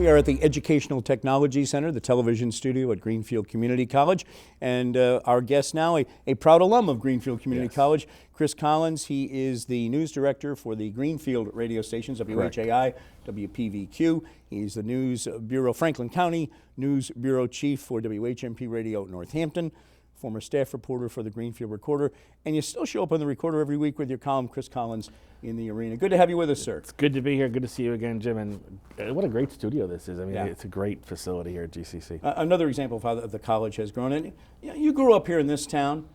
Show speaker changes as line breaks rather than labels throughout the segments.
We are at the Educational Technology Center, the television studio at Greenfield Community College. And our guest now, a proud alum of Greenfield Community College, Chris Collins. He is the news director for the Greenfield radio stations, WHAI, WPVQ. He's the News Bureau, Franklin County News Bureau Chief for WHMP Radio Northampton, former staff reporter for the Greenfield Recorder, and you still show up on the Recorder every week with your column, Chris Collins, in the arena. Good to have you with us, sir.
It's good to be here. Good to see you again, Jim. And what a great studio this is. I mean, it's a great facility here at GCC.
Another example of how the college has grown. And you grew up here in this town.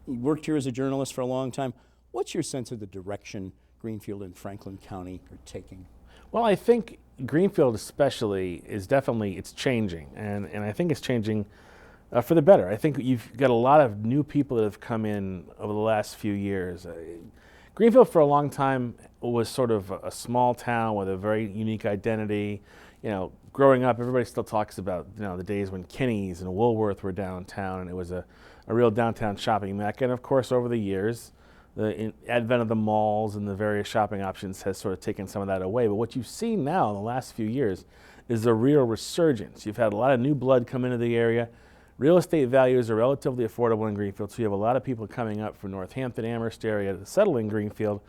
You worked here as a journalist for a long time. What's your sense of the direction Greenfield and Franklin County are taking?
Well, I think Greenfield especially is definitely, it's changing. And I think it's changing for the better. I think you've got a lot of new people that have come in over the last few years. Greenfield for a long time was sort of a small town with a very unique identity. You know, growing up, everybody still talks about, you know, the days when Kinney's and Woolworth were downtown, and it was a real downtown shopping mecca. And of course, over the years, the advent of the malls and the various shopping options has sort of taken some of that away. But what you've seen now in the last few years is a real resurgence. You've had a lot of new blood come into the area. Real estate values are relatively affordable in Greenfield, so you have a lot of people coming up from Northampton, Amherst area to settle in Greenfield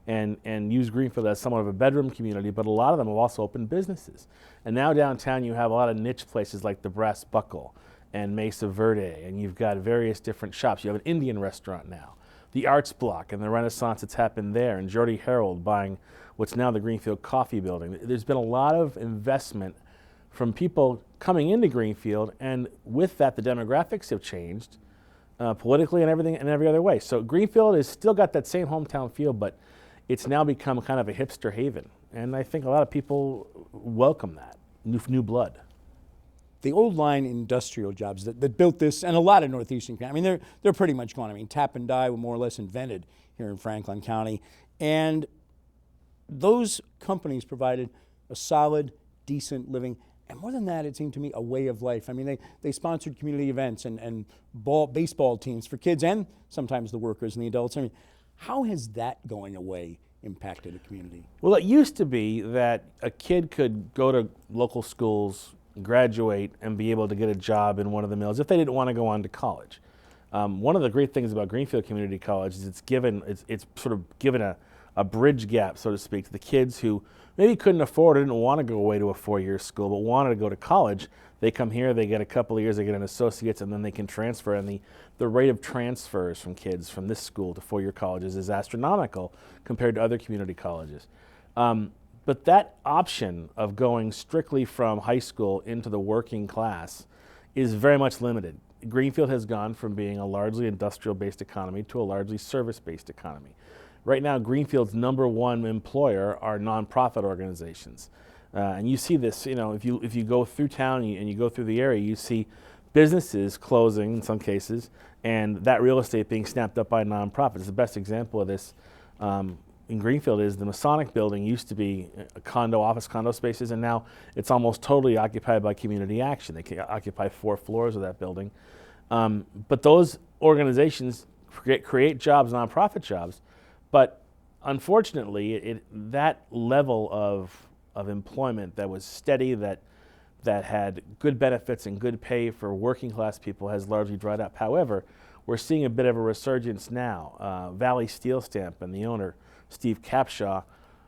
and use Greenfield as somewhat of a bedroom community, but a lot of them have also opened businesses. And now downtown you have a lot of niche places like the Brass Buckle and Mesa Verde, and you've got various different shops. You have an Indian restaurant now, the Arts Block and the Renaissance that's happened there, and Geordie Herald buying what's now the Greenfield Coffee Building. There's been a lot of investment from people coming into Greenfield, and with that, the demographics have changed politically and everything and every other way. So Greenfield has still got that same hometown feel, but it's now become kind of a hipster haven, and I think a lot of people welcome that new blood.
The old line industrial jobs that built this, and a lot of northeastern county, I mean, they're pretty much gone. I mean, tap and die were more or less invented here in Franklin County, and those companies provided a solid, decent living. And more than that, it seemed to me a way of life. I mean, they sponsored community events and baseball teams for kids and sometimes the workers and the adults. I mean, how has that going away impacted the community?
Well, it used to be that a kid could go to local schools, graduate, and be able to get a job in one of the mills if they didn't want to go on to college. One of the great things about Greenfield Community College is it's sort of given a bridge gap, so to speak, to the kids who maybe couldn't afford or didn't want to go away to a four-year school but wanted to go to college. They come here, they get a couple of years, they get an associate's, and then they can transfer. And the rate of transfers from kids from this school to four-year colleges is astronomical compared to other community colleges. But that option of going strictly from high school into the working class is very much limited. Greenfield has gone from being a largely industrial-based economy to a largely service-based economy. Right now, Greenfield's #1 employer are nonprofit organizations. And you see this, you know, if you go through town and you go through the area, you see businesses closing in some cases, and that real estate being snapped up by nonprofits. The best example of this in Greenfield is the Masonic building used to be office condo spaces, and now it's almost totally occupied by community action. They can occupy 4 floors of that building. But those organizations create jobs, nonprofit jobs, but unfortunately, that level of employment that was steady, that had good benefits and good pay for working class people has largely dried up. However, we're seeing a bit of a resurgence now. Valley Steel Stamp and the owner, Steve Capshaw,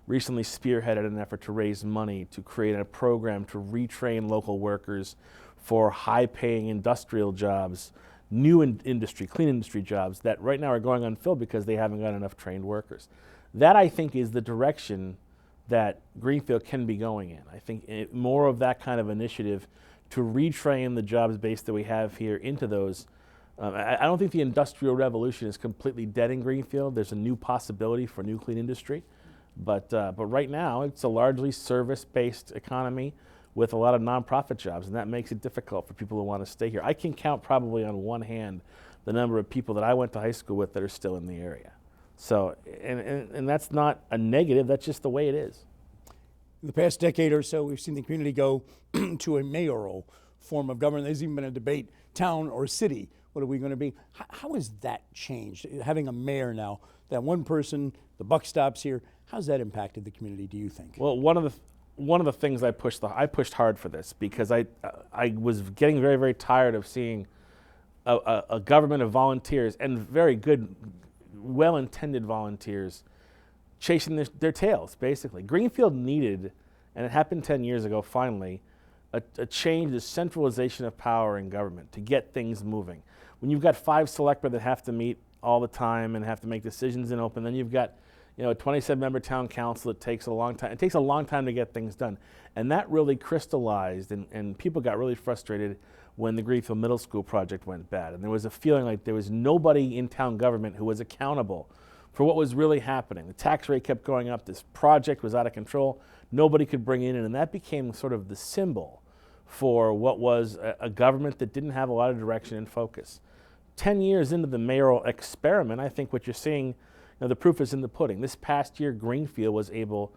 recently spearheaded an effort to raise money to create a program to retrain local workers for high-paying industrial jobs, new industry, clean industry jobs that right now are going unfilled because they haven't got enough trained workers. That, I think, is the direction that Greenfield can be going in. I think more of that kind of initiative to retrain the jobs base that we have here into those. I don't think the Industrial Revolution is completely dead in Greenfield. There's a new possibility for new clean industry, but right now it's a largely service-based economy with a lot of nonprofit jobs, and that makes it difficult for people who want to stay here. I can count probably on one hand the number of people that I went to high school with that are still in the area. So, and that's not a negative, that's just the way it is.
In the past decade or so, we've seen the community go to a mayoral form of government. There's even been a debate, town or city, what are we going to be? How has that changed? Having a mayor now, that one person, the buck stops here, how's that impacted the community, do you think?
Well, one of one of the things I pushed hard for this because I was getting very, very tired of seeing a government of volunteers and very good, well-intended volunteers chasing their tails, basically. Greenfield needed, and it happened 10 years ago finally, a change, the centralization of power in government to get things moving. When you've got 5 selectmen that have to meet all the time and have to make decisions in open, then you've got a 27-member town council. It takes a long time. It takes a long time to get things done. And that really crystallized, and people got really frustrated when the Greenfield Middle School project went bad. And there was a feeling like there was nobody in town government who was accountable for what was really happening. The tax rate kept going up. This project was out of control. Nobody could bring in, and that became sort of the symbol for what was a government that didn't have a lot of direction and focus. 10 years into the mayoral experiment, I think what you're seeing, the proof is in the pudding. This past year, Greenfield was able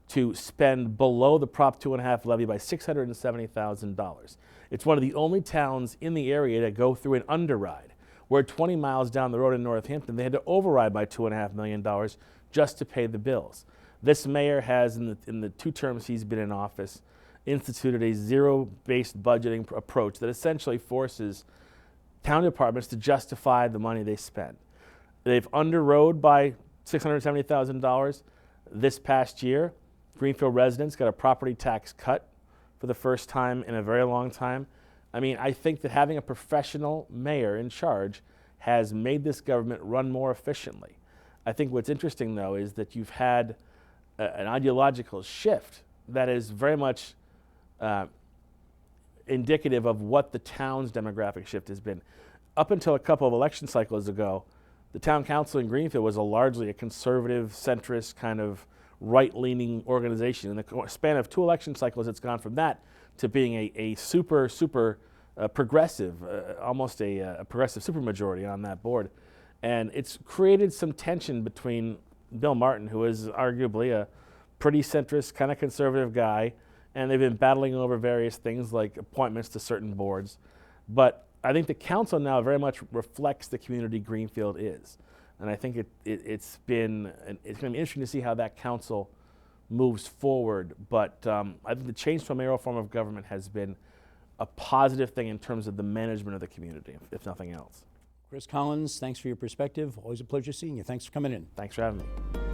to spend below the Prop 2.5 levy by $670,000. It's one of the only towns in the area to go through an underride, where 20 miles down the road in Northampton, they had to override by $2.5 million just to pay the bills. This mayor has, in the 2 terms he's been in office, instituted a zero-based budgeting approach that essentially forces town departments to justify the money they spend. They've underrode by $670,000 this past year. Greenfield residents got a property tax cut for the first time in a very long time. I mean, I think that having a professional mayor in charge has made this government run more efficiently. I think what's interesting, though, is that you've had an ideological shift that is very much indicative of what the town's demographic shift has been. Up until a couple of election cycles ago, the town council in Greenfield was largely a conservative, centrist, kind of right-leaning organization. In the span of 2 election cycles, it's gone from that to being a super progressive, almost a progressive supermajority on that board. And it's created some tension between Bill Martin, who is arguably a pretty centrist, kind of conservative guy, and they've been battling over various things like appointments to certain boards. But I think the council now very much reflects the community Greenfield is. And I think it's going to be interesting to see how that council moves forward. But I think the change to a mayoral form of government has been a positive thing in terms of the management of the community, if nothing else.
Chris Collins, thanks for your perspective. Always a pleasure seeing you. Thanks for coming in.
Thanks for having me.